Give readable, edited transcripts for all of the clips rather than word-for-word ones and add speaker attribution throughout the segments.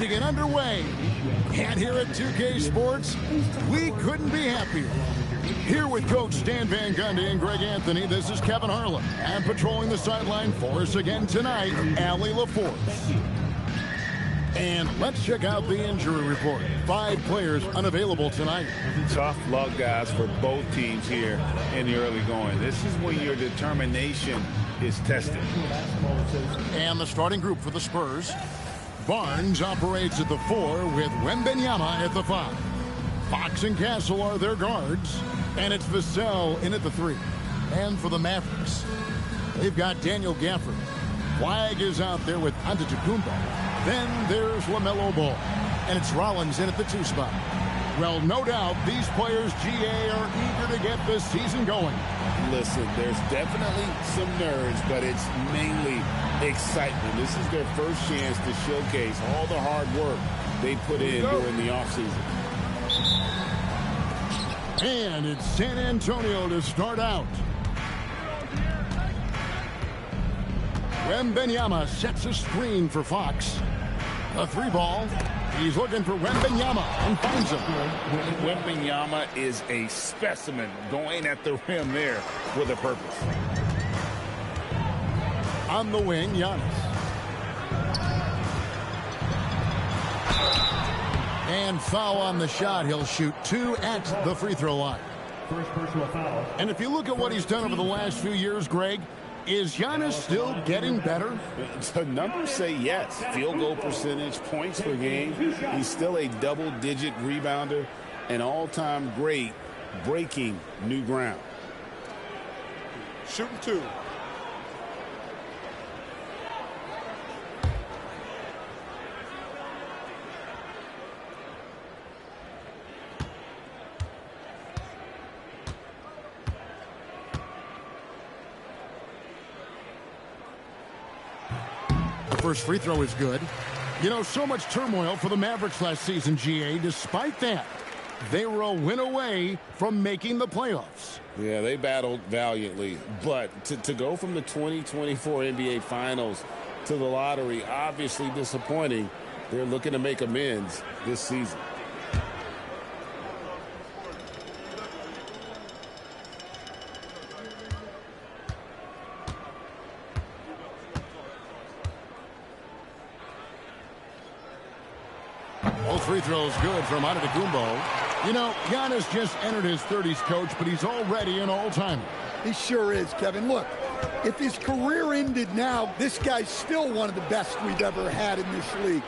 Speaker 1: To get underway. And here at 2K Sports, we couldn't be happier. Here with Coach Stan Van Gundy and Greg Anthony, this is Kevin Harlan. And patrolling the sideline for us again tonight, Allie LaForce. And let's check out the injury report. 5 players unavailable tonight.
Speaker 2: Tough luck, guys, for both teams here in the early going. This is when your determination is tested.
Speaker 1: And the starting group for the Spurs. Barnes operates at the 4 with Wembanyama at the 5. Fox and Castle are their guards. And it's Vassell in at the 3. And for the Mavericks, they've got Daniel Gafford. Flag is out there with Antetokounmpo. Then there's LaMelo Ball. And it's Rollins in at the 2 spot. Well, no doubt these players, GA, are eager to get this season going.
Speaker 2: Listen, there's definitely some nerves, but it's mainly excitement. This is their first chance to showcase all the hard work they put in during the offseason.
Speaker 1: And it's San Antonio to start out. Wembanyama sets a screen for Fox. A 3 ball. He's looking for Wembanyama and finds him.
Speaker 2: Wembanyama is a specimen going at the rim there with a purpose.
Speaker 1: On the wing, Giannis. And foul on the shot. He'll shoot 2 at the free throw line.
Speaker 3: First personal foul.
Speaker 1: And if you look at what he's done over the last few years, Greg, is Giannis still getting better?
Speaker 2: The numbers say yes. Field goal percentage, points per game. He's still a double-digit rebounder, an all-time great, breaking new ground.
Speaker 4: Shooting 2.
Speaker 1: First free throw is good. You know, so much turmoil for the Mavericks last season, GA. Despite that, they were a win away from making the playoffs.
Speaker 2: Yeah, they battled valiantly. But to go from the 2024 NBA Finals to the lottery, obviously disappointing. They're looking to make amends this season.
Speaker 1: Both free throws good from Antetokounmpo. You know, Giannis just entered his 30s, coach, but he's already an all-timer.
Speaker 5: He sure is, Kevin. Look, if his career ended now, this guy's still one of the best we've ever had in this league.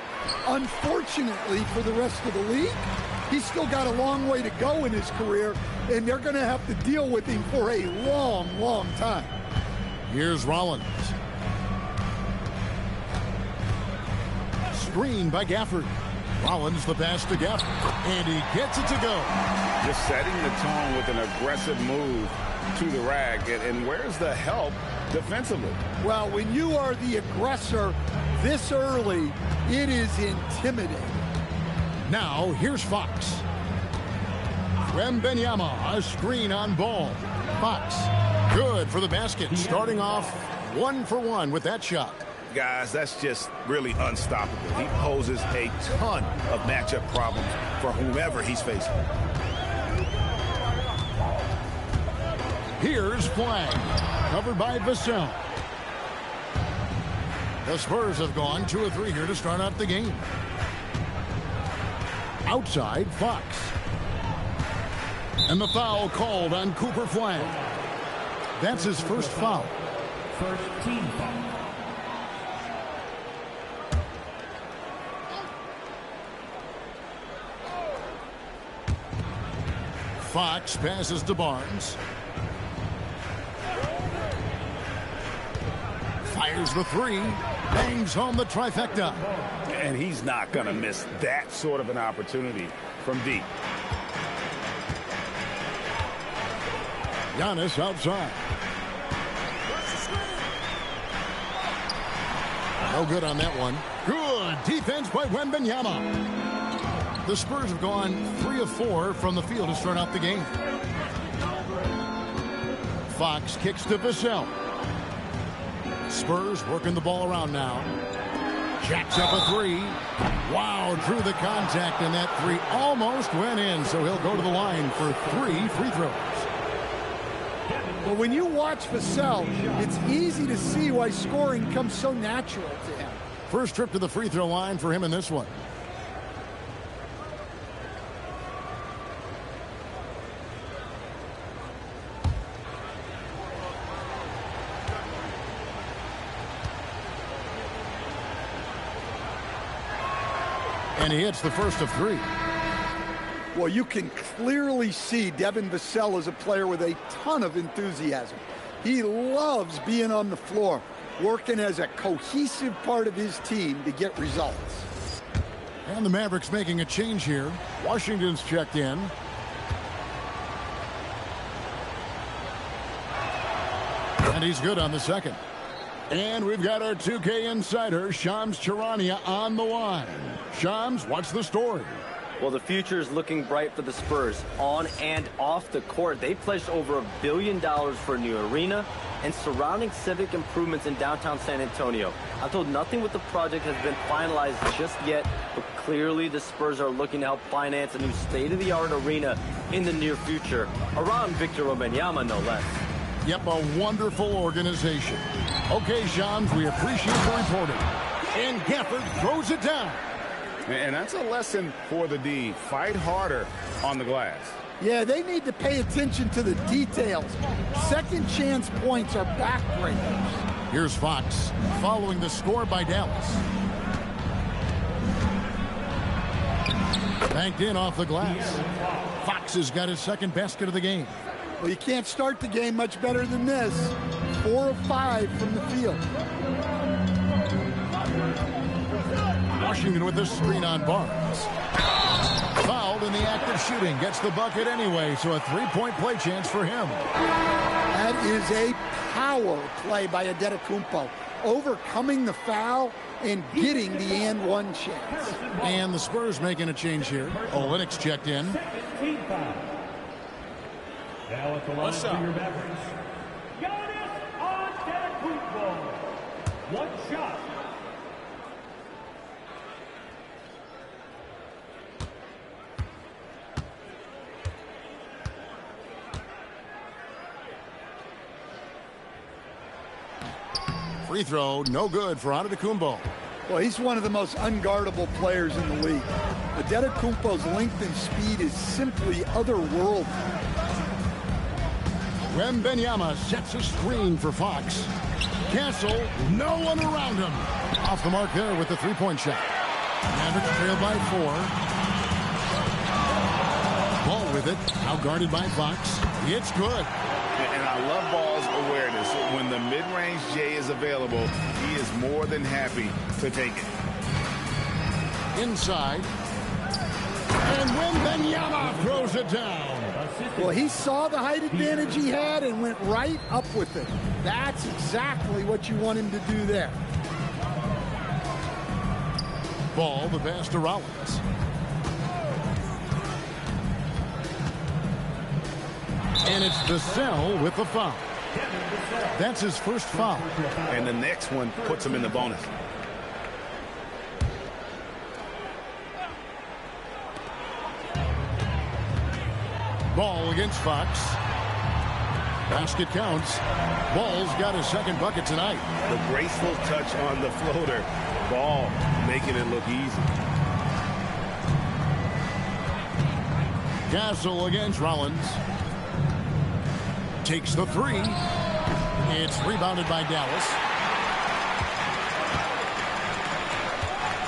Speaker 5: Unfortunately for the rest of the league, he's still got a long way to go in his career, and they're going to have to deal with him for a long, long time.
Speaker 1: Here's Rollins. Screen by Gafford. Rollins the pass to Gafford, and he gets it to go.
Speaker 2: Just setting the tone with an aggressive move to the rack. And where's the help defensively?
Speaker 5: Well, when you are the aggressor this early, it is intimidating.
Speaker 1: Now, here's Fox. Wembanyama, a screen on Ball. Fox, good for the basket, starting off 1 for 1 with that shot.
Speaker 2: Guys, that's just really unstoppable. He poses a ton of matchup problems for whomever he's facing.
Speaker 1: Here's Flag, covered by Vassell. The Spurs have gone 2 of 3 here to start out the game. Outside, Fox. And the foul called on Cooper Flag. That's his first foul.
Speaker 3: First team foul.
Speaker 1: Fox passes to Barnes. Fires the 3. Bangs home the trifecta.
Speaker 2: And he's not going to miss that sort of an opportunity from deep.
Speaker 1: Giannis outside. No good on that one. Good defense by Wembanyama. The Spurs have gone 3 of 4 from the field to start out the game. Fox kicks to Vassell. Spurs working the ball around now. Jacks up a three. Wow, drew the contact, and that three almost went in, so he'll go to the line for 3 free throws.
Speaker 5: Well, when you watch Vassell, it's easy to see why scoring comes so natural to him.
Speaker 1: First trip to the free throw line for him in this one. And he hits the first of 3.
Speaker 5: Well, you can clearly see Devin Vassell is a player with a ton of enthusiasm. He loves being on the floor, working as a cohesive part of his team to get results.
Speaker 1: And the Mavericks making a change here. Washington's checked in. And he's good on the second. And we've got our 2K insider, Shams Charania, on the line. Shams, what's the story?
Speaker 4: Well, the future is looking bright for the Spurs on and off the court. They pledged over $1 billion for a new arena and surrounding civic improvements in downtown San Antonio. I'm told nothing with the project has been finalized just yet, but clearly the Spurs are looking to help finance a new state-of-the-art arena in the near future, around Victor Wembanyama, no less.
Speaker 1: Yep, a wonderful organization. Okay, Shams, we appreciate the reporting. And Gafford throws it down.
Speaker 2: And that's a lesson for the D. Fight harder on the glass.
Speaker 5: Yeah, they need to pay attention to the details. Second chance points are backbreakers.
Speaker 1: Here's Fox following the score by Dallas. Banked in off the glass. Fox has got his second basket of the game.
Speaker 5: Well, you can't start the game much better than this. 4 of 5 from the field.
Speaker 1: Washington with the screen on Barnes. Fouled in the act of shooting. Gets the bucket anyway, so a 3-point play chance for him.
Speaker 5: That is a power play by Adetokounmpo. Overcoming the foul and getting the and one chance.
Speaker 1: And the Spurs making a change here. Olynyk's checked in.
Speaker 3: Now at the line for your Mavericks, Giannis Antetokounmpo. One shot.
Speaker 1: Free throw, no good for Antetokounmpo.
Speaker 5: Well, he's one of the most unguardable players in the league. Adetokounmpo's length and speed is simply otherworldly.
Speaker 1: Wembanyama sets a screen for Fox. Castle, no one around him. Off the mark there with the 3-point shot. Mavericks trail by 4. Ball with it, now guarded by Fox. It's good.
Speaker 2: And I love Ball's awareness. When the mid-range J is available, he is more than happy to take it.
Speaker 1: Inside. And Wembanyama throws it down.
Speaker 5: Well, he saw the height advantage he had and went right up with it. That's exactly what you want him to do there.
Speaker 1: Ball, the pass to Rollins. And it's Vassell with the foul. That's his first foul.
Speaker 2: And the next one puts him in the bonus.
Speaker 1: Ball against Fox. Basket counts. Ball's got his second bucket tonight.
Speaker 2: The graceful touch on the floater. Ball making it look easy.
Speaker 1: Castle against Rollins. Takes the 3. It's rebounded by Dallas.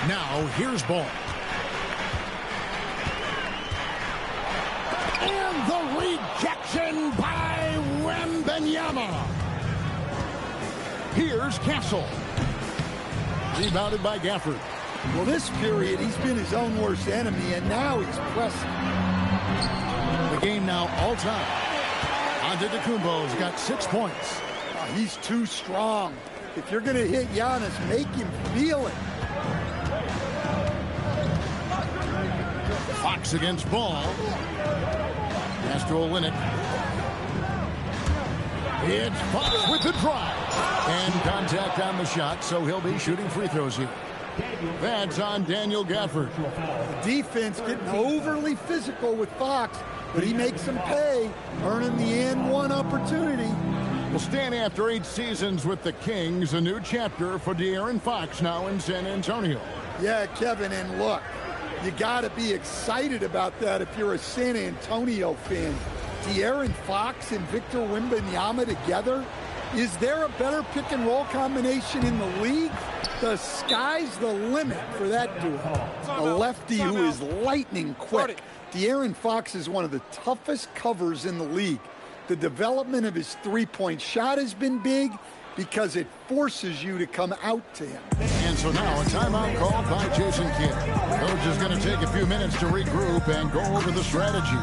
Speaker 1: Now here's Ball. And the rejection by Wembanyama. Here's Castle. Rebounded by Gafford.
Speaker 5: Well, this period, he's been his own worst enemy, and now he's pressing.
Speaker 1: The game now all-time. Antetokounmpo's got 6 points.
Speaker 5: Oh, he's too strong. If you're going to hit Giannis, make him feel it.
Speaker 1: Fox against Ball. Pass to Olynyk. It's Fox with the drive. And contact on the shot, so he'll be shooting free throws here. That's on Daniel Gafford.
Speaker 5: Defense getting overly physical with Fox, but he makes them pay, earning the and one opportunity.
Speaker 1: Well, Stan, after 8 seasons with the Kings, a new chapter for De'Aaron Fox now in San Antonio.
Speaker 5: Yeah, Kevin, and look, you got to be excited about that if you're a San Antonio fan. De'Aaron Fox and Victor Wembanyama together. Is there a better pick-and-roll combination in the league? The sky's the limit for that duo. A lefty who is lightning quick. De'Aaron Fox is one of the toughest covers in the league. The development of his three-point shot has been big because it forces you to come out to him.
Speaker 1: And so now a timeout called by Jason Kidd. Coach is going to take a few minutes to regroup and go over the strategy.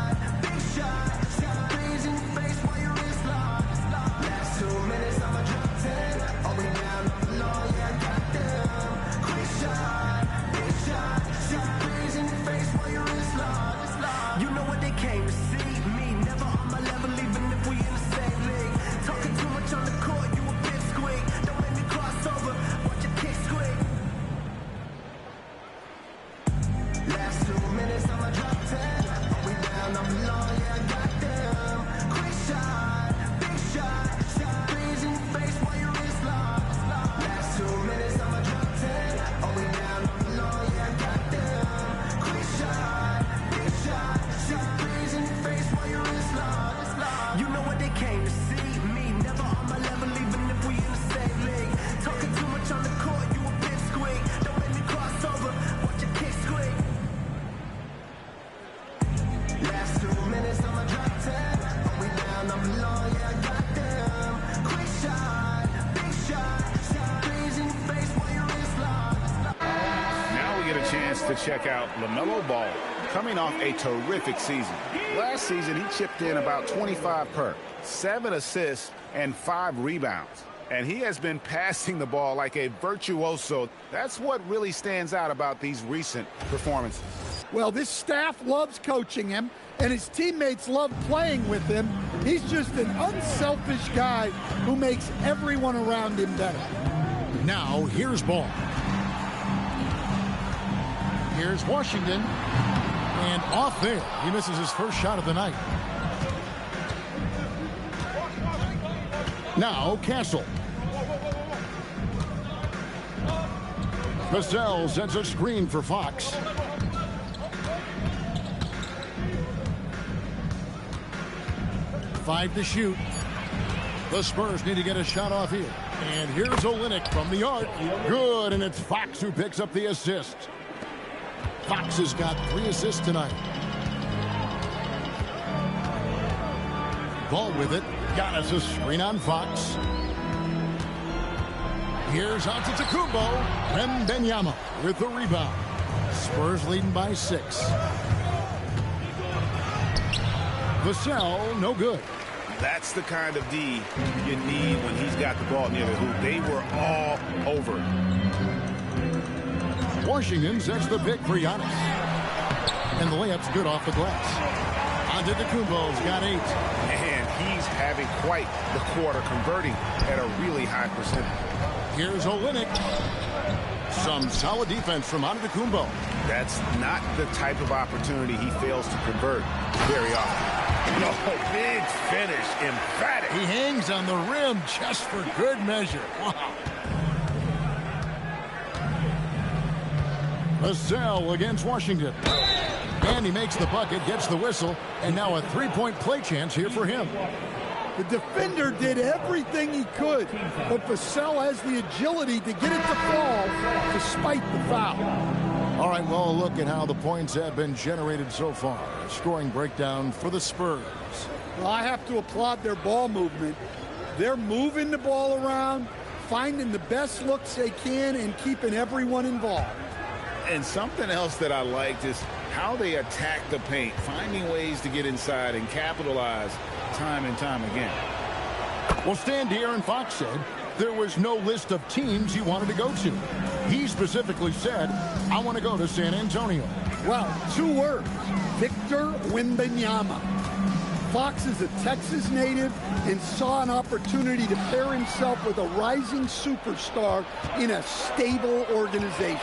Speaker 6: To check out LaMelo Ball, coming off a terrific season. Last season, he chipped in about 25 per, 7 assists, and 5 rebounds. And he has been passing the ball like a virtuoso. That's what really stands out about these recent performances.
Speaker 5: Well, this staff loves coaching him, and his teammates love playing with him. He's just an unselfish guy who makes everyone around him better.
Speaker 1: Now, here's Ball. Here's Washington, and off there. He misses his first shot of the night. Now Castle. Vassell sets a screen for Fox. Five to shoot. The Spurs need to get a shot off here. And here's Olynyk from the arc. Good, and it's Fox who picks up the assist. Fox has got 3 assists tonight. Ball with it. Got us a screen on Fox. Here's Antetokounmpo. Wembanyama with the rebound. Spurs leading by 6. Vassell, no good.
Speaker 6: That's the kind of D you need when he's got the ball near the hoop. They were all over it.
Speaker 1: Washington sets the pick for Giannis. And the layup's good off the glass. Antetokounmpo's got 8.
Speaker 6: And he's having quite the quarter, converting at a really high percentage.
Speaker 1: Here's Olynyk. Some solid defense from Antetokounmpo.
Speaker 6: That's not the type of opportunity he fails to convert very often. No, big finish, emphatic.
Speaker 1: He hangs on the rim just for good measure. Wow. Vassell against Washington. And he makes the bucket, gets the whistle, and now a 3-point play chance here for him.
Speaker 5: The defender did everything he could, but Vassell has the agility to get it to fall despite the foul.
Speaker 1: All right, well, a look at how the points have been generated so far. A scoring breakdown for the Spurs.
Speaker 5: Well, I have to applaud their ball movement. They're moving the ball around, finding the best looks they can, and keeping everyone involved.
Speaker 6: And something else that I liked is how they attack the paint, finding ways to get inside and capitalize time and time again.
Speaker 1: Well, Stan, De'Aaron Fox said there was no list of teams he wanted to go to. He specifically said, I want to go to San Antonio.
Speaker 5: Well, 2 words, Victor Wembanyama. Fox is a Texas native and saw an opportunity to pair himself with a rising superstar in a stable organization.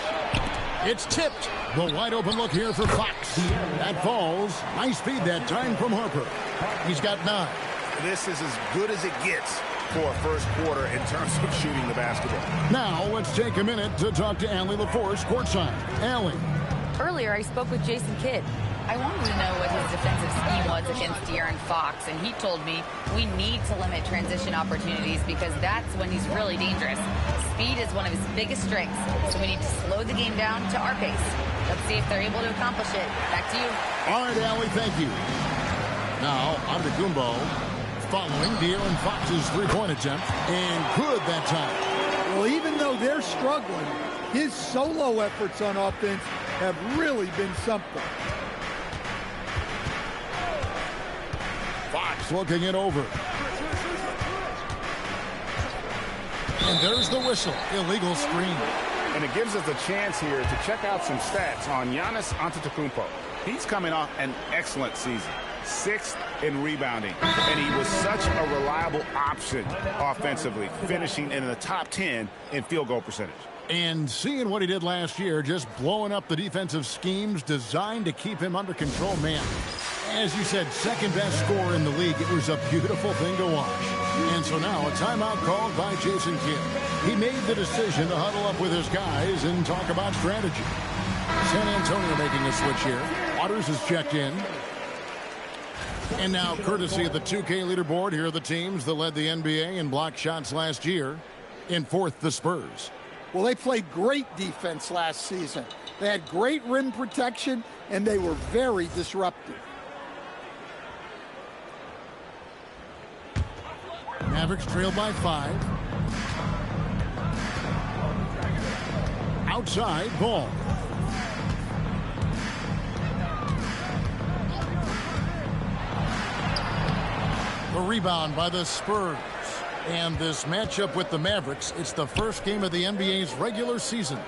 Speaker 1: It's tipped. The wide open look here for Fox. That falls. Nice feed that time from Harper. He's got 9.
Speaker 6: This is as good as it gets for a first quarter in terms of shooting the basketball.
Speaker 1: Now let's take a minute to talk to Allie LaForce courtside. Allie.
Speaker 7: Earlier, I spoke with Jason Kidd. I wanted to know what his defensive scheme was against De'Aaron Fox, and he told me we need to limit transition opportunities because that's when he's really dangerous. Speed is one of his biggest strengths, so we need to slow the game down to our pace. Let's see if they're able to accomplish it. Back to you.
Speaker 1: All right, Allie, thank you. Now, on to Kumbo, following De'Aaron Fox's three-point attempt, and good that time.
Speaker 5: Well, even though they're struggling, his solo efforts on offense have really been something.
Speaker 1: Fox looking it over. And there's the whistle. Illegal screen.
Speaker 6: And it gives us a chance here to check out some stats on Giannis Antetokounmpo. He's coming off an excellent season. 6th in rebounding. And he was such a reliable option offensively, finishing in the top 10 in field goal percentage.
Speaker 1: And seeing what he did last year, just blowing up the defensive schemes designed to keep him under control, man. As you said, second best scorer in the league. It was a beautiful thing to watch. And so now a timeout called by Jason Kidd. He made the decision to huddle up with his guys and talk about strategy. San Antonio making a switch here. Waters is checked in. And now, courtesy of the 2K leaderboard, here are the teams that led the NBA in block shots last year. In 4th, the Spurs.
Speaker 5: Well, they played great defense last season. They had great rim protection, and they were very disruptive.
Speaker 1: Mavericks trailed by 5. Outside, Ball. The rebound by the Spurs. And this matchup with the Mavericks, it's the first game of the NBA's regular season.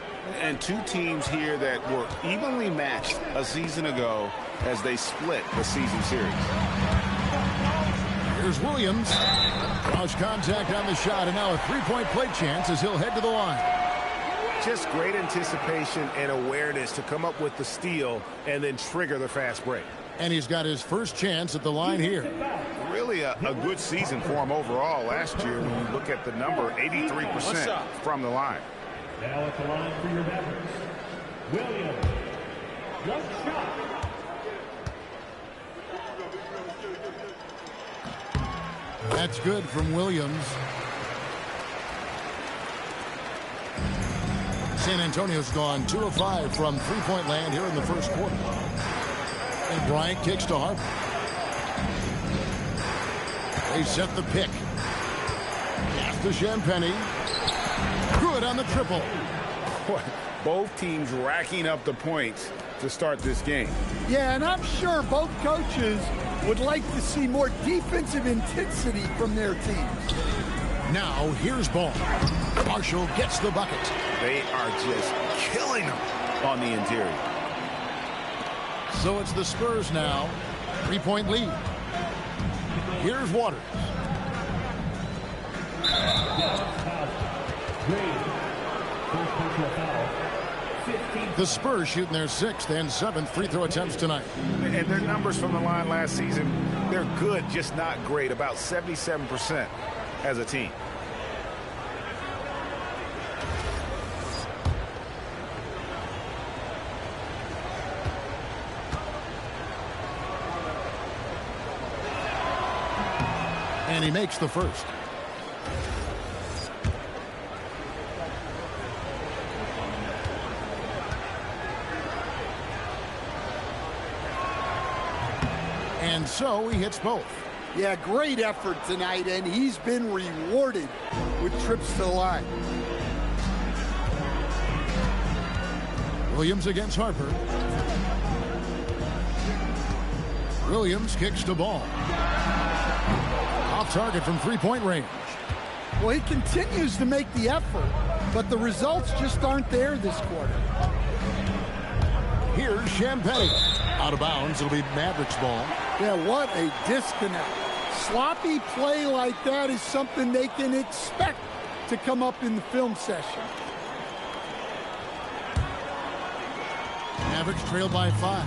Speaker 6: And two teams here that were evenly matched a season ago as they split the season series.
Speaker 1: Here's Williams. Cross contact on the shot, and now a three-point play chance as he'll head to the line.
Speaker 6: Just great anticipation and awareness to come up with the steal and then trigger the fast break.
Speaker 1: And he's got his first chance at the line here.
Speaker 6: Really a good season for him overall last year when you look at the number, 83% from the line.
Speaker 3: Now at the line for your Mavericks, Williams. Jump shot.
Speaker 1: That's good from Williams. San Antonio's gone 2 of 5 from three-point land here in the first quarter. And Bryant kicks to Harper. They set the pick. Pass to Champagny. Good on the triple.
Speaker 6: Both teams racking up the points to start this game.
Speaker 5: Yeah, and I'm sure both coaches would like to see more defensive intensity from their teams.
Speaker 1: Now, here's Ball. Marshall gets the bucket.
Speaker 6: They are just killing them on the interior.
Speaker 1: So it's the Spurs now. 3-point lead. Here's Waters. The Spurs shooting their 6th and 7th free throw attempts tonight.
Speaker 6: And their numbers from the line last season, they're good, just not great. About 77% as a team.
Speaker 1: And he makes the first. And so he hits both.
Speaker 5: Yeah, great effort tonight, and he's been rewarded with trips to the line.
Speaker 1: Williams against Harper. Williams kicks to Ball. Off target from three-point range.
Speaker 5: Well, he continues to make the effort, but the results just aren't there this quarter.
Speaker 1: Here's Champagny. Out of bounds. It'll be Mavericks ball.
Speaker 5: Yeah, what a disconnect. Sloppy play like that is something they can expect to come up in the film session.
Speaker 1: Mavericks trailed by 5.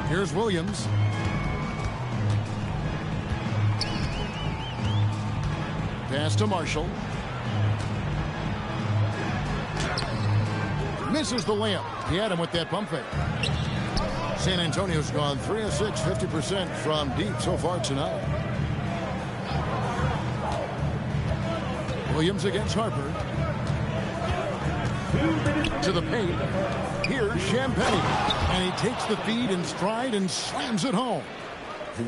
Speaker 1: Here's Williams. Pass to Marshall. Misses the layup. He had him with that pump fake. San Antonio's gone 3 of 6, 50% from deep so far tonight. Williams against Harper. To the paint. Here's Champagnie. And he takes the feed in stride and slams it home.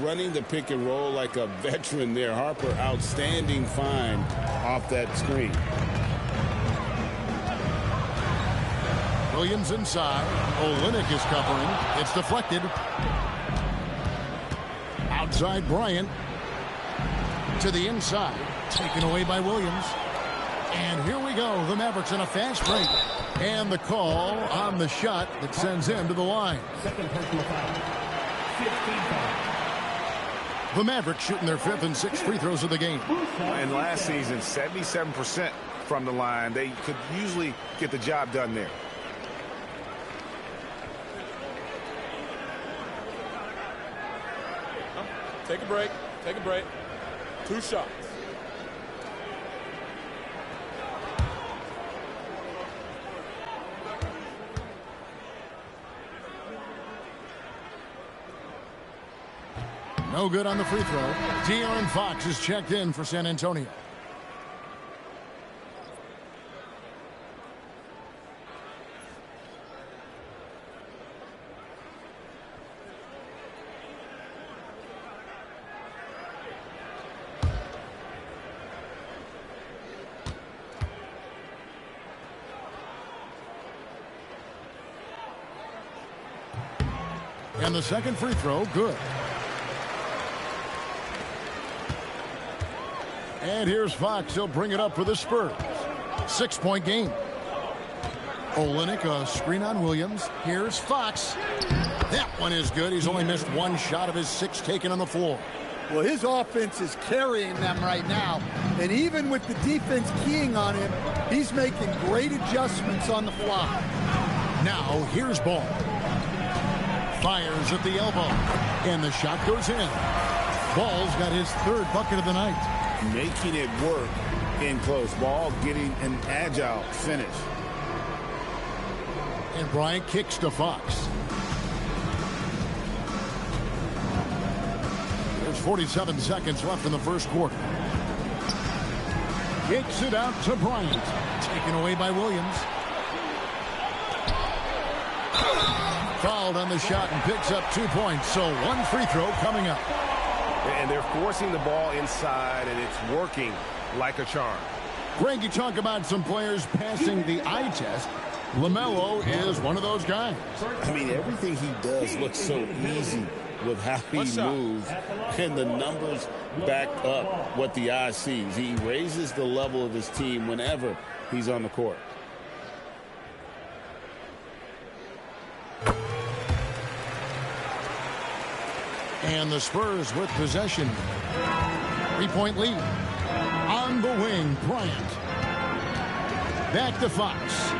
Speaker 2: Running the pick and roll like a veteran there. Harper, outstanding find off that screen.
Speaker 1: Williams inside. Olynyk is covering. It's deflected. Outside Bryant. To the inside. Taken away by Williams. And here we go. The Mavericks in a fast break. And the call on the shot that sends him to the line.
Speaker 3: Second personal foul. 15 foul.
Speaker 1: The Mavericks shooting their 5th and 6th free throws of the game.
Speaker 6: And last season, 77% from the line. They could usually get the job done there.
Speaker 8: Take a break. Take a break. 2 shots.
Speaker 1: No good on the free throw. De'Aaron Fox is checked in for San Antonio. And the second free throw, good. And here's Fox. He'll bring it up for the Spurs. 6-point game. Olynyk, a screen on Williams. Here's Fox. That one is good. He's only missed 1 shot of his 6 taken on the floor.
Speaker 5: Well, his offense is carrying them right now. And even with the defense keying on him, he's making great adjustments on the fly.
Speaker 1: Now, here's Ball. Fires at the elbow. And the shot goes in. Ball's got his 3rd bucket of the night.
Speaker 2: Making it work in close. Ball getting an agile finish.
Speaker 1: And Bryant kicks to Fox. There's 47 seconds left in the first quarter. Kicks it out to Bryant. Taken away by Williams. Fouled on the shot and picks up 2 points. So 1 free throw coming up.
Speaker 9: And they're forcing the ball inside, and it's working like a charm.
Speaker 1: Greg, you talk about some players passing the eye test. LaMelo is one of those guys.
Speaker 2: I mean, everything he does looks so easy with how he moves, and the numbers back up what the eye sees. He raises the level of his team whenever he's on the court.
Speaker 1: And the Spurs with possession. 3-point lead. On the wing, Bryant. Back to Fox.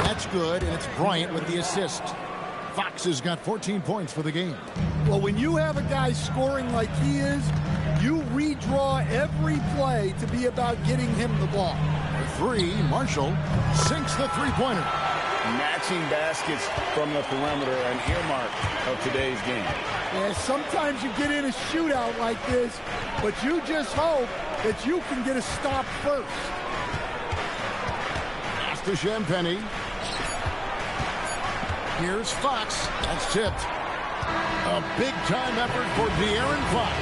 Speaker 1: That's good, and it's Bryant with the assist. Fox has got 14 points for the game.
Speaker 5: Well, when you have a guy scoring like he is, you redraw every play to be about getting him the ball.
Speaker 1: 3, Marshall sinks the three-pointer.
Speaker 2: Matching baskets from the perimeter, an earmark of today's game.
Speaker 5: Yeah, sometimes you get in a shootout like this, but you just hope that you can get a stop first.
Speaker 1: Pass to Champagnie. Here's Fox. That's tipped. A big-time effort for De'Aaron Fox,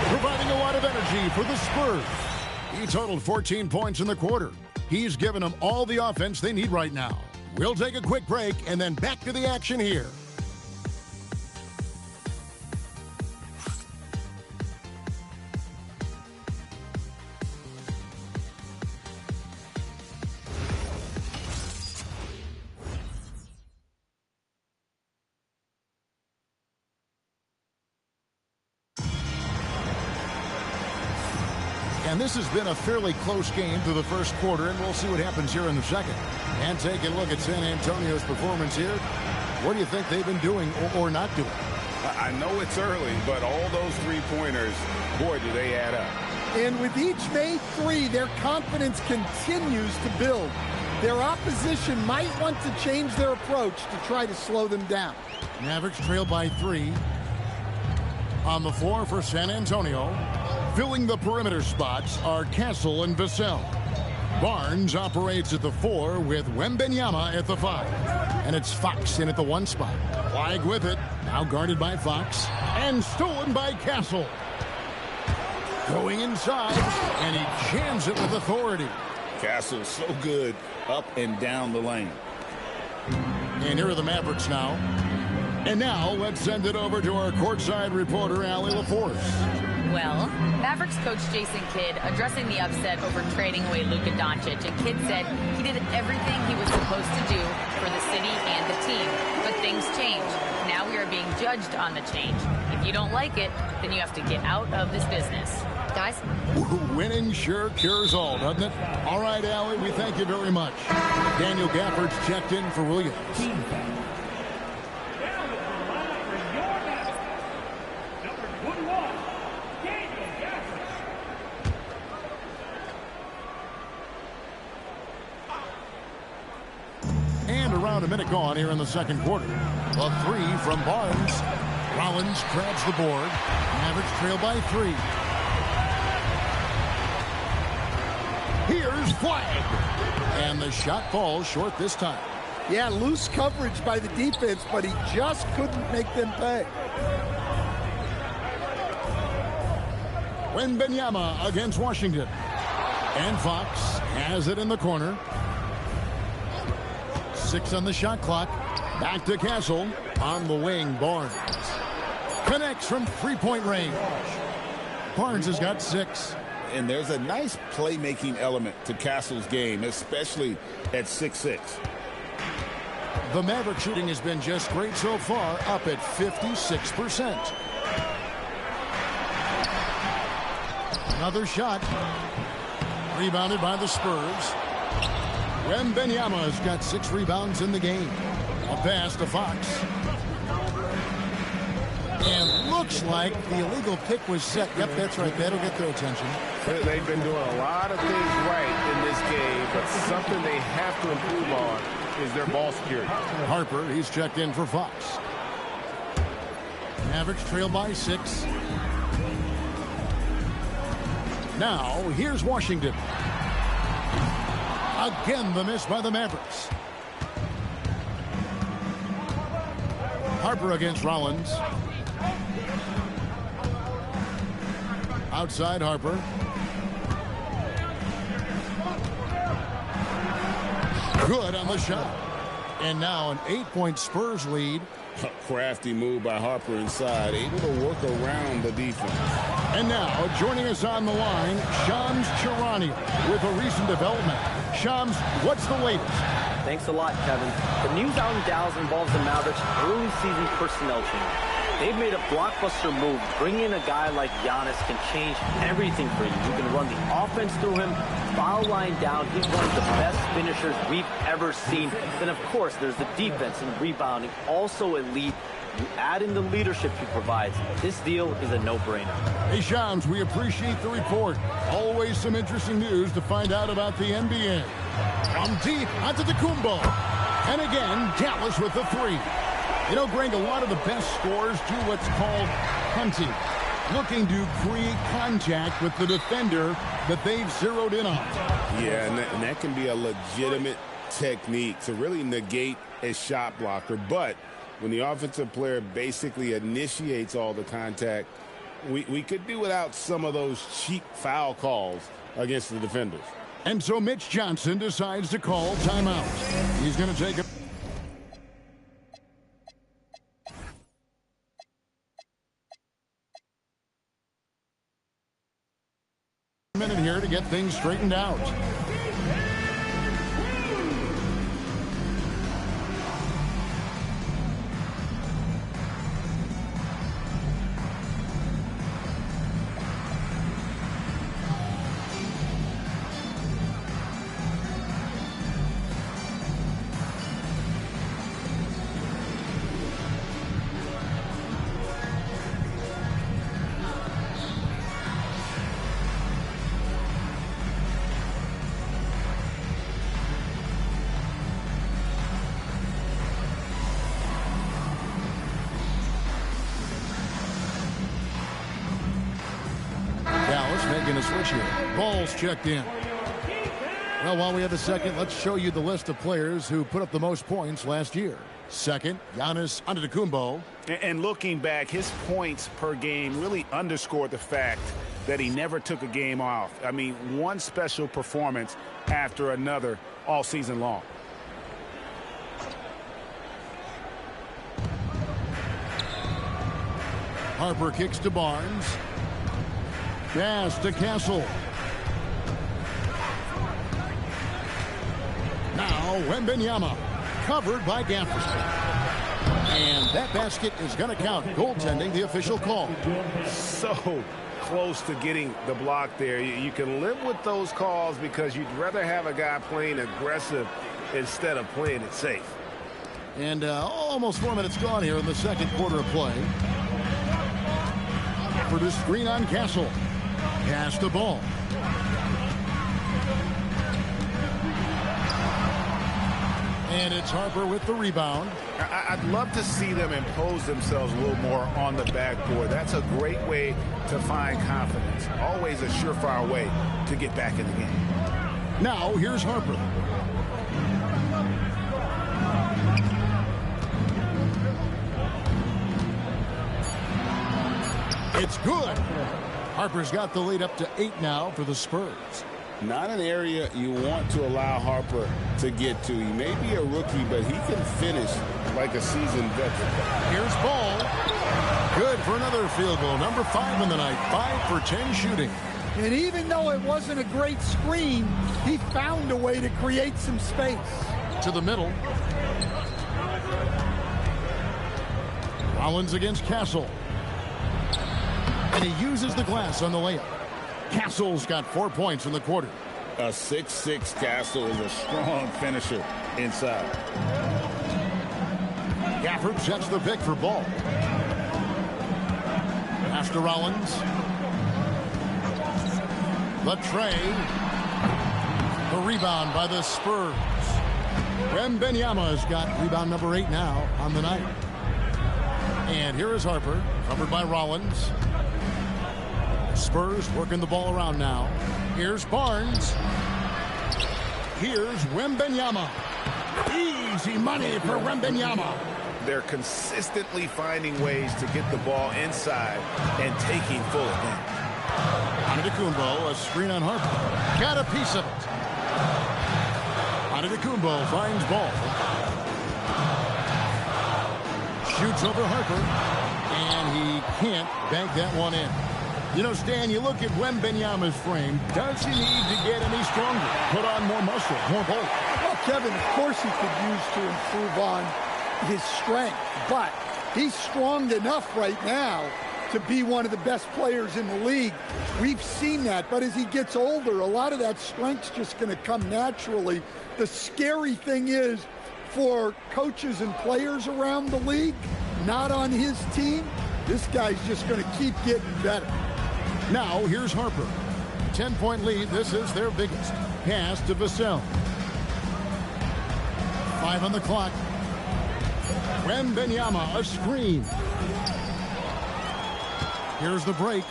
Speaker 1: providing a lot of energy for the Spurs. He totaled 14 points in the quarter. He's given them all the offense they need right now. We'll take a quick break and then back to the action here. And this has been a fairly close game through the first quarter, and we'll see what happens here in the second. And taking a look at San Antonio's performance here, what do you think they've been doing or not doing?
Speaker 6: I know it's early, but all those three-pointers, boy, do they add up.
Speaker 5: And with each made three, their confidence continues to build. Their opposition might want to change their approach to try to slow them down.
Speaker 1: Mavericks trail by 3. On the floor for San Antonio, filling the perimeter spots are Castle and Vassell. Barnes operates at the 4 with Wembanyama at the 5. And it's Fox in at the 1 spot. Flag with it, now guarded by Fox, and stolen by Castle. Going inside, and he jams it with authority.
Speaker 2: Castle so good up and down the lane.
Speaker 1: And here are the Mavericks now. And now let's send it over to our courtside reporter, Allie LaForce.
Speaker 7: Well, Mavericks coach Jason Kidd addressing the upset over trading away Luka Doncic, and Kidd said he did everything he was supposed to do for the city and the team. But things change. Now we are being judged on the change. If you don't like it, then you have to get out of this business. Guys?
Speaker 1: Winning sure cures all, doesn't it? All right, Allie, we thank you very much. Daniel Gafford's checked in for Williams. And around a minute gone here in the second quarter. A 3 from Barnes. Rollins grabs the board. Mavericks trail by 3. Here's flag. And the shot falls short this time.
Speaker 5: Yeah, loose coverage by the defense, but he just couldn't make them pay.
Speaker 1: Wembanyama against Washington. And Fox has it in the corner. 6 on the shot clock. Back to Castle. On the wing, Barnes. Connects from three-point range. Barnes has got 6.
Speaker 2: And there's a nice playmaking element to Castle's game, especially at 6'6".
Speaker 1: The Maverick shooting has been just great so far, up at 56%. Another shot. Rebounded by the Spurs. Wembanyama has got 6 rebounds in the game. A pass to Fox. And looks like the illegal pick was set. Yep, that's right. That'll get their attention.
Speaker 9: They've been doing a lot of things right in this game, but something they have to improve on is their ball security.
Speaker 1: Harper, he's checked in for Fox. Mavericks trail by 6. Now, here's Washington. Again, the miss by the Mavericks. Harper against Rollins. Outside Harper. Good on the shot. And now an 8-point Spurs lead.
Speaker 2: A crafty move by Harper inside, able to work around the defense.
Speaker 1: And now, joining us on the line, Shams Charania with a recent development. Shams, what's the latest?
Speaker 4: Thanks a lot, Kevin. The news out in Dallas involves the Mavericks' early season personnel change. They've made a blockbuster move. Bringing in a guy like Giannis can change everything for you. You can run the offense through him, foul line down. He's one of the best finishers we've ever seen. Then, of course, there's the defense and rebounding, also elite. You add in the leadership he provides. This deal is a no-brainer.
Speaker 1: Hey, Shams, we appreciate the report. Always some interesting news to find out about the NBA. From deep onto the Kumbo. And again, Dallas with the 3. You know, Greg, a lot of the best scorers do what's called hunting, looking to create contact with the defender that they've zeroed in on.
Speaker 2: Yeah, and that can be a legitimate technique to really negate a shot blocker. But when the offensive player basically initiates all the contact, we could do without some of those cheap foul calls against the defenders.
Speaker 1: And so Mitch Johnson decides to call timeout. He's going to take a minute here to get things straightened out. going to switch here. Ball's checked in. Well, while we have a second, let's show you the list of players who put up the most points last year. Second, Giannis Antetokounmpo.
Speaker 6: And looking back, his points per game really underscored the fact that he never took a game off. I mean, one special performance after another all season long.
Speaker 1: Harper kicks to Barnes. Pass to Castle. Now Wembanyama, covered by Gafford. And that basket is going to count. Goaltending, the official call.
Speaker 6: So close to getting the block there. You can live with those calls because you'd rather have a guy playing aggressive instead of playing it safe.
Speaker 1: And almost 4 minutes gone here in the second quarter of play. For the screen on Castle. Pass the ball. And it's Harper with the rebound.
Speaker 6: I'd love to see them impose themselves a little more on the backboard. That's a great way to find confidence. Always a surefire way to get back in the game.
Speaker 1: Now here's Harper. It's good. Harper's got the lead up to 8 now for the Spurs.
Speaker 2: Not an area you want to allow Harper to get to. He may be a rookie, but he can finish like a seasoned veteran.
Speaker 1: Here's Ball. Good for another field goal. Number 5 in the night. 5 for 10 shooting.
Speaker 5: And even though it wasn't a great screen, he found a way to create some space.
Speaker 1: To the middle. Rollins against Castle. And he uses the glass on the layup. Castle's got 4 points in the quarter.
Speaker 2: A 6'6" Castle is a strong finisher inside.
Speaker 1: Gafford sets the pick for Ball. Pass to Rollins. The tray. The rebound by the Spurs. Wembanyama's got rebound number 8 now on the night. And here is Harper, covered by Rollins. Spurs working the ball around now. Here's Barnes. Here's Wembanyama. Easy money for Wembanyama.
Speaker 6: They're consistently finding ways to get the ball inside and taking full advantage.
Speaker 1: Antetokounmpo, a screen on Harper. Got a piece of it. Antetokounmpo finds Ball. Shoots over Harper. And he can't bank that one in. You know, Stan, you look at Wembanyama's frame. Does he need to get any stronger? Put on more muscle, more bulk?
Speaker 5: Well, Kevin, of course he could use to improve on his strength. But he's strong enough right now to be one of the best players in the league. We've seen that. But as he gets older, a lot of that strength's just going to come naturally. The scary thing is for coaches and players around the league, not on his team, this guy's just going to keep getting better.
Speaker 1: Now, here's Harper. 10-point lead. This is their biggest. Pass to Vassell. 5 on the clock. Wembanyama, a screen. Here's the break.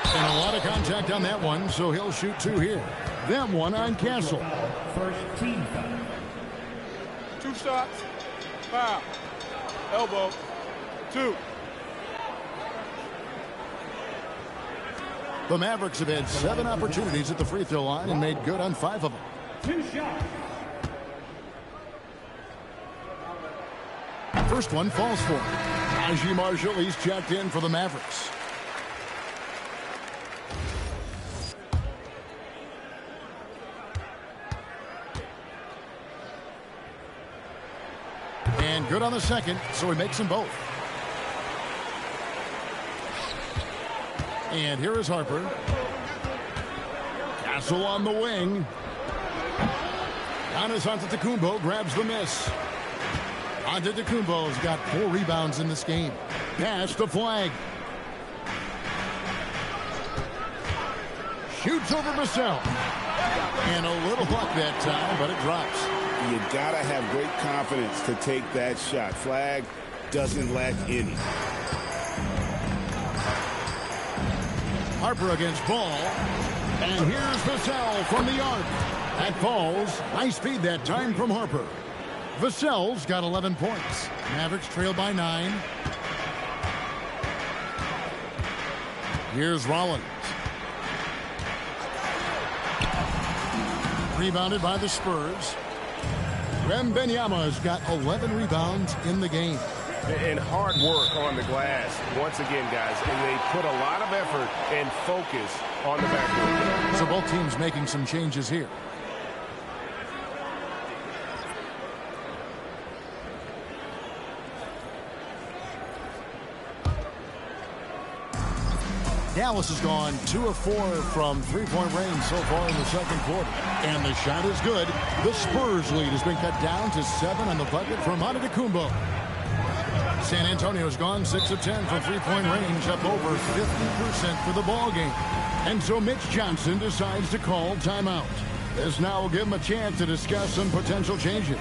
Speaker 1: And a lot of contact on that one, so he'll shoot 2 here. That one on Castle.
Speaker 3: First team foul.
Speaker 8: 2 shots. Foul. Elbow. 2.
Speaker 1: The Mavericks have had 7 opportunities at the free throw line and made good on 5 of them.
Speaker 3: 2 shots.
Speaker 1: First one falls for him. Najee Marshall, he's checked in for the Mavericks. And good on the second, so he makes them both. And here is Harper. Castle on the wing. Giannis Antetokounmpo grabs the miss. Antetokounmpo's got 4 rebounds in this game. Pass the flag. Shoots over Vassell. And a little luck that time, but it drops.
Speaker 2: You gotta have great confidence to take that shot. Flag doesn't lack any.
Speaker 1: Harper against Ball. And here's Vassell from the arc. That falls. High speed that time from Harper. Vassell's got 11 points. Mavericks trail by 9. Here's Rollins. Rebounded by the Spurs. Wembanyama's got 11 rebounds in the game.
Speaker 9: And hard work on the glass. Once again, guys, and they put a lot of effort and focus on the backcourt.
Speaker 1: So both teams making some changes here. Dallas has gone 2 of 4 from three-point range so far in the second quarter. And the shot is good. The Spurs lead has been cut down to 7 on the bucket from Antetokounmpo. San Antonio's gone 6 of 10 from three-point range, up over 50% for the ball game. And so Mitch Johnson decides to call timeout. This now will give him a chance to discuss some potential changes.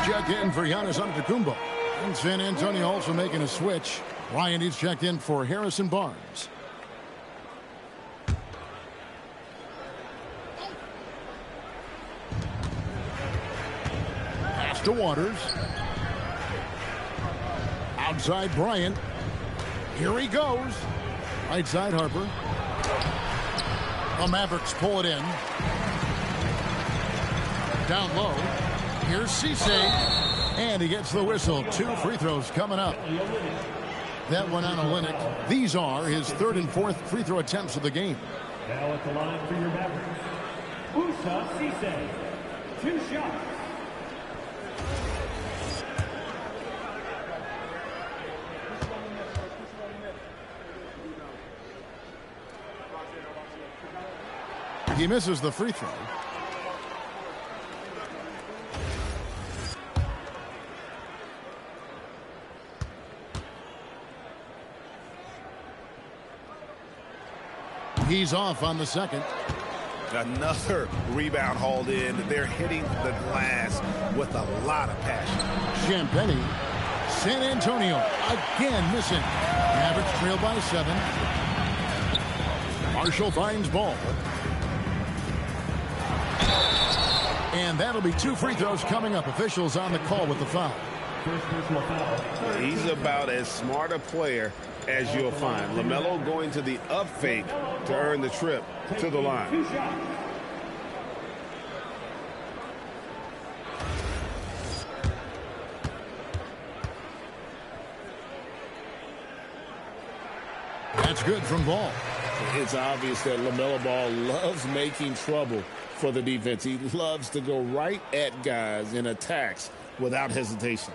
Speaker 1: Checked in for Giannis Antetokounmpo. And San Antonio also making a switch. Ryan is checked in for Harrison Barnes. Pass to Waters. Outside Bryant. Here he goes. Right side Harper. The Mavericks pull it in. Down low. Here's Cisse, and he gets the whistle. 2 free throws coming up. That one on Olynyk. These are his 3rd and 4th free throw attempts of the game.
Speaker 3: Now at the line for your Mavericks, Usa Cisse, 2 shots.
Speaker 1: He misses the free throw. He's off on the second.
Speaker 6: Another rebound hauled in. They're hitting the glass with a lot of passion.
Speaker 1: Champagnie. San Antonio again missing. Mavericks trail by 7. Marshall finds Ball. And that'll be 2 free throws coming up. Officials on the call with the foul.
Speaker 3: First personal foul.
Speaker 6: He's about as smart a player as you'll find. LaMelo going to the up fake to earn the trip to the line.
Speaker 3: 2 shots.
Speaker 1: That's good from Ball.
Speaker 2: It's obvious that LaMelo Ball loves making trouble for the defense. He loves to go right at guys in attacks without hesitation.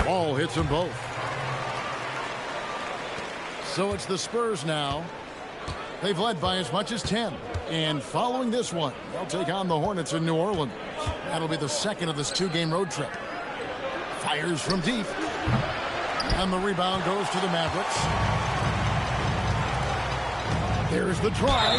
Speaker 1: Ball hits them both. So it's the Spurs now. They've led by as much as 10. And following this one, they'll take on the Hornets in New Orleans. That'll be the second of this 2-game road trip. Fires from deep. And the rebound goes to the Mavericks. There's the try.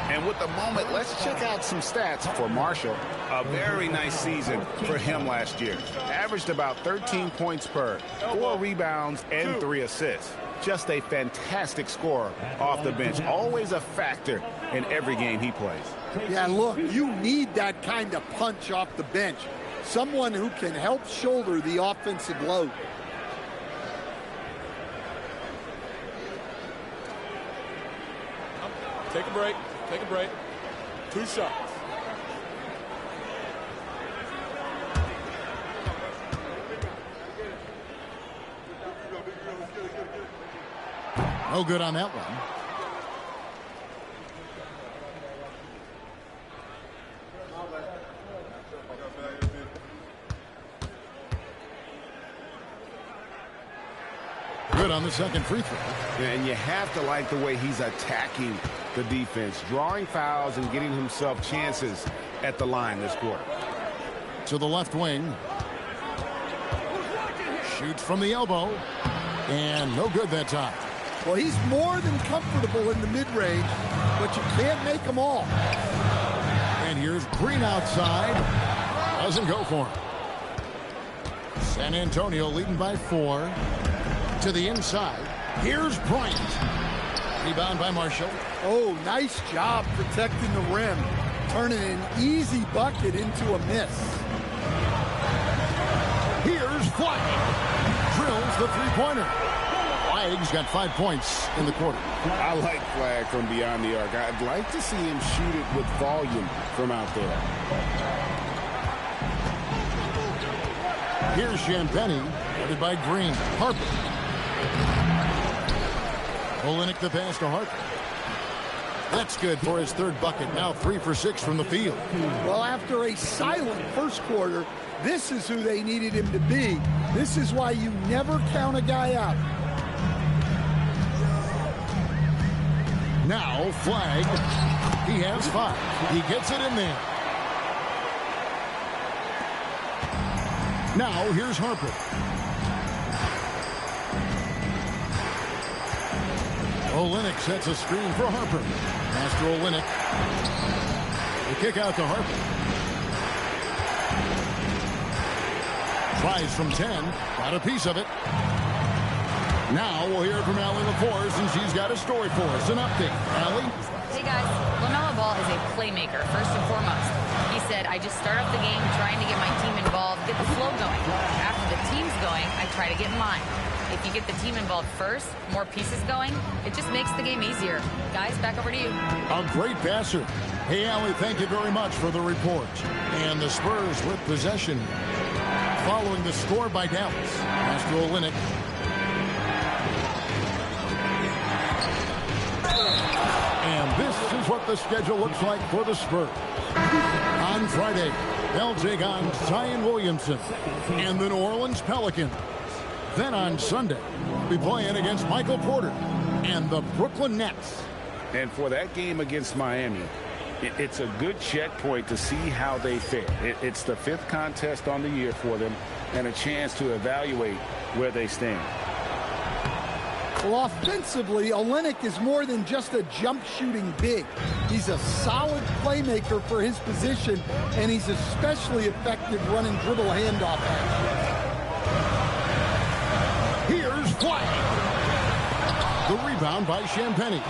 Speaker 6: And with the moment, let's check out some stats for Marshall. A very nice season for him last year. Averaged about 13 points per, 4 rebounds, and 3 assists. Just a fantastic scorer off the bench. Always a factor in every game he plays.
Speaker 5: Yeah, look, you need that kind of punch off the bench. Someone who can help shoulder the offensive load.
Speaker 8: Take a break. Take a break. 2 shots.
Speaker 1: No good on that one. Good on the second free throw.
Speaker 6: And you have to like the way he's attacking the defense, drawing fouls and getting himself chances at the line this quarter.
Speaker 1: To the left wing. Shoots from the elbow. And no good that time.
Speaker 5: Well, he's more than comfortable in the mid-range, but you can't make them all.
Speaker 1: And here's Green outside. Doesn't go for him. San Antonio leading by 4. To the inside. Here's Bryant. Rebound by Marshall.
Speaker 5: Oh, nice job protecting the rim. Turning an easy bucket into a miss.
Speaker 1: Here's Flagg. Drills the three-pointer. Flagg's got 5 points in the quarter.
Speaker 6: I like Flagg from beyond the arc. I'd like to see him shoot it with volume from out there.
Speaker 1: Here's Champagny, guarded by Green. Harper. Olenek the pass to Harper. That's good for his third bucket. Now 3 for 6 from the field.
Speaker 5: Well, after a silent first quarter, this is who they needed him to be. This is why you never count a guy out.
Speaker 1: Now Flagg. He has 5. He gets it in there. Now here's Harper. Olenek sets a screen for Harper. Pass to Olenek. The kick out to Harper. Tries from 10. Got a piece of it. Now we'll hear from Allie LaForce, and she's got a story for us. An update. Allie?
Speaker 7: Hey, guys. LaMelo Ball is a playmaker, first and foremost. He said, I just start off the game trying to get my team involved, get the flow going. After the team's going, I try to get mine. If you get the team involved first, more pieces going, it just makes the game easier. Guys, back over to you.
Speaker 1: A great passer. Hey, Allie, thank you very much for the report. And the Spurs with possession following the score by Dallas. Pass to Olenek. And this is what the schedule looks like for the Spurs. On Friday, they'll take on Zion Williamson and the New Orleans Pelicans. Then on Sunday, we'll be playing against Michael Porter and the Brooklyn Nets.
Speaker 6: And for that game against Miami, it's a good checkpoint to see how they fare. It's the 5th contest on the year for them and a chance to evaluate where they stand.
Speaker 5: Well, offensively, Olenek is more than just a jump-shooting big. He's a solid playmaker for his position, and he's especially effective running dribble handoff action.
Speaker 1: Here's Flagg. The rebound by Champagny.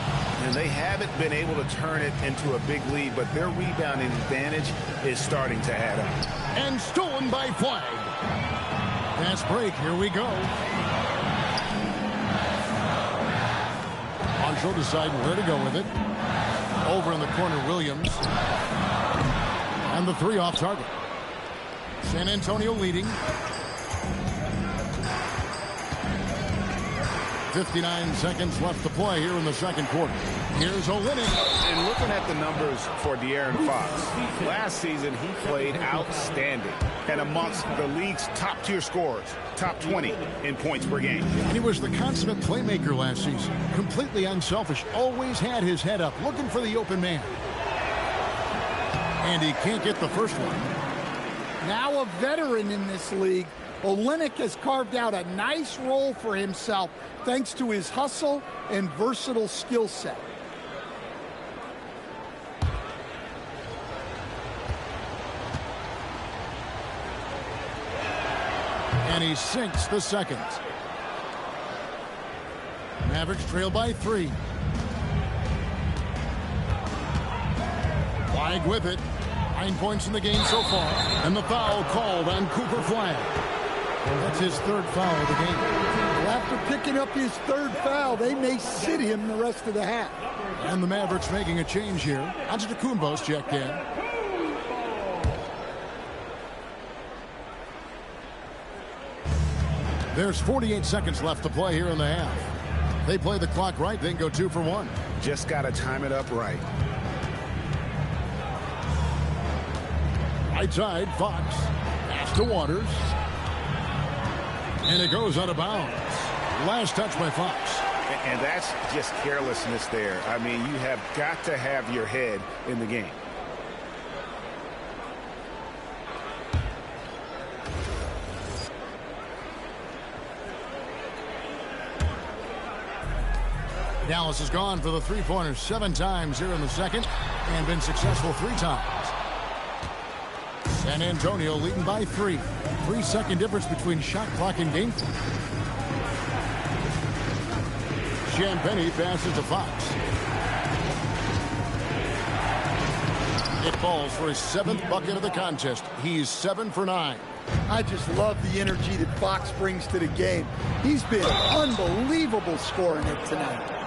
Speaker 6: And they haven't been able to turn it into a big lead, but their rebounding advantage is starting to add up.
Speaker 1: And stolen by Flagg. Fast break, here we go. Marshall deciding where to go with it. Over in the corner, Williams. And the 3 off target. San Antonio leading. 59 seconds left to play here in the second quarter. Here's Olenek.
Speaker 6: And looking at the numbers for De'Aaron Fox, last season he played outstanding and amongst the league's top-tier scorers, top 20 in points per game.
Speaker 1: And he was the consummate playmaker last season. Completely unselfish. Always had his head up, looking for the open man. And he can't get the first one.
Speaker 5: Now a veteran in this league, Olenek has carved out a nice role for himself thanks to his hustle and versatile skill set.
Speaker 1: And he sinks the second. Mavericks trail by 3. Flagg with it. 9 points in the game so far. And the foul called on Cooper Flagg. That's his 3rd foul of the game.
Speaker 5: Well, after picking up his 3rd foul, they may sit him the rest of the half.
Speaker 1: And the Mavericks making a change here. Antetokounmpo's checked in. There's 48 seconds left to play here in the half. They play the clock right, they can go 2 for 1.
Speaker 6: Just got to time it up right.
Speaker 1: Right side, Fox. Pass to Waters. And it goes out of bounds. Last touch by Fox.
Speaker 6: And that's just carelessness there. I mean, you have got to have your head in the game.
Speaker 1: Dallas has gone for the three-pointer 7 times here in the second and been successful 3 times. San Antonio leading by 3. 3-second difference between shot clock and game clock. Champagny passes to Fox. It falls for his 7th bucket of the contest. He's 7 for 9.
Speaker 5: I just love the energy that Fox brings to the game. He's been unbelievable scoring it tonight.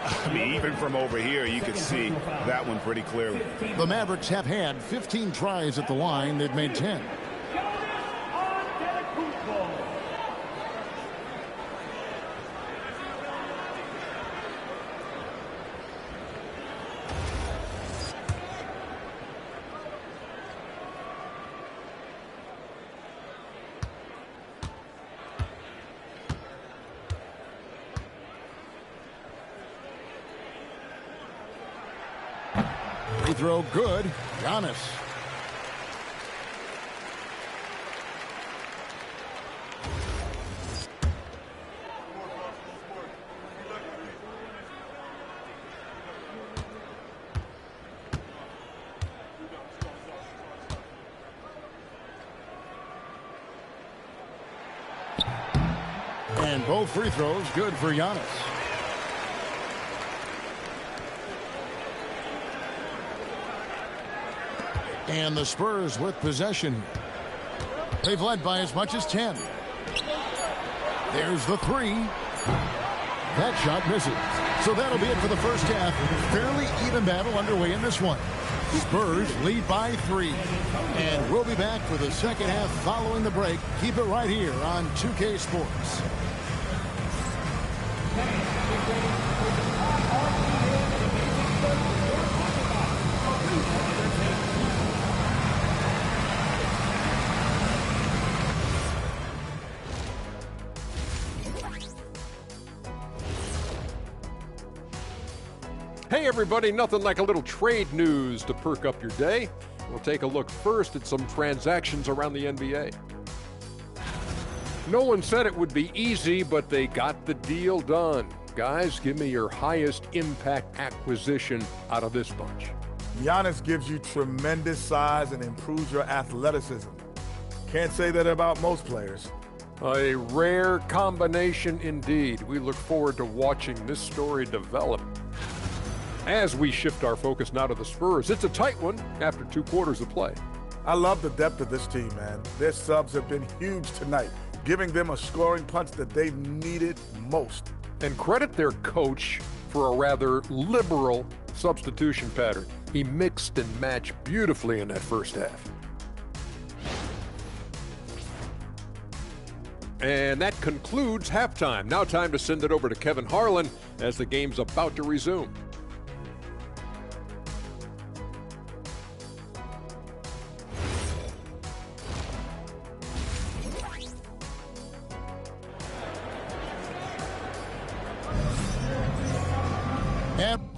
Speaker 6: I mean, even from over here, you could see that one pretty clearly.
Speaker 1: The Mavericks have had 15 tries at the line. They've made 10. Free throw good. Giannis. And both free throws good for Giannis. And the Spurs with possession. They've led by as much as 10. There's the 3. That shot misses. So that'll be it for the first half. Fairly even battle underway in this one. Spurs lead by 3. And we'll be back for the second half following the break. Keep it right here on 2K Sports.
Speaker 10: Hey everybody, nothing like a little trade news to perk up your day. We'll take a look first at some transactions around the NBA. No one said it would be easy, but they got the deal done. Guys, give me your highest impact acquisition out of this bunch.
Speaker 11: Giannis gives you tremendous size and improves your athleticism. Can't say that about most players.
Speaker 10: A rare combination indeed. We look forward to watching this story develop. As we shift our focus now to the Spurs, it's a tight one after 2 quarters of play.
Speaker 11: I love the depth of this team, man. Their subs have been huge tonight, giving them a scoring punch that they needed most.
Speaker 10: And credit their coach for a rather liberal substitution pattern. He mixed and matched beautifully in that first half. And that concludes halftime. Now time to send it over to Kevin Harlan as the game's about to resume.
Speaker 1: And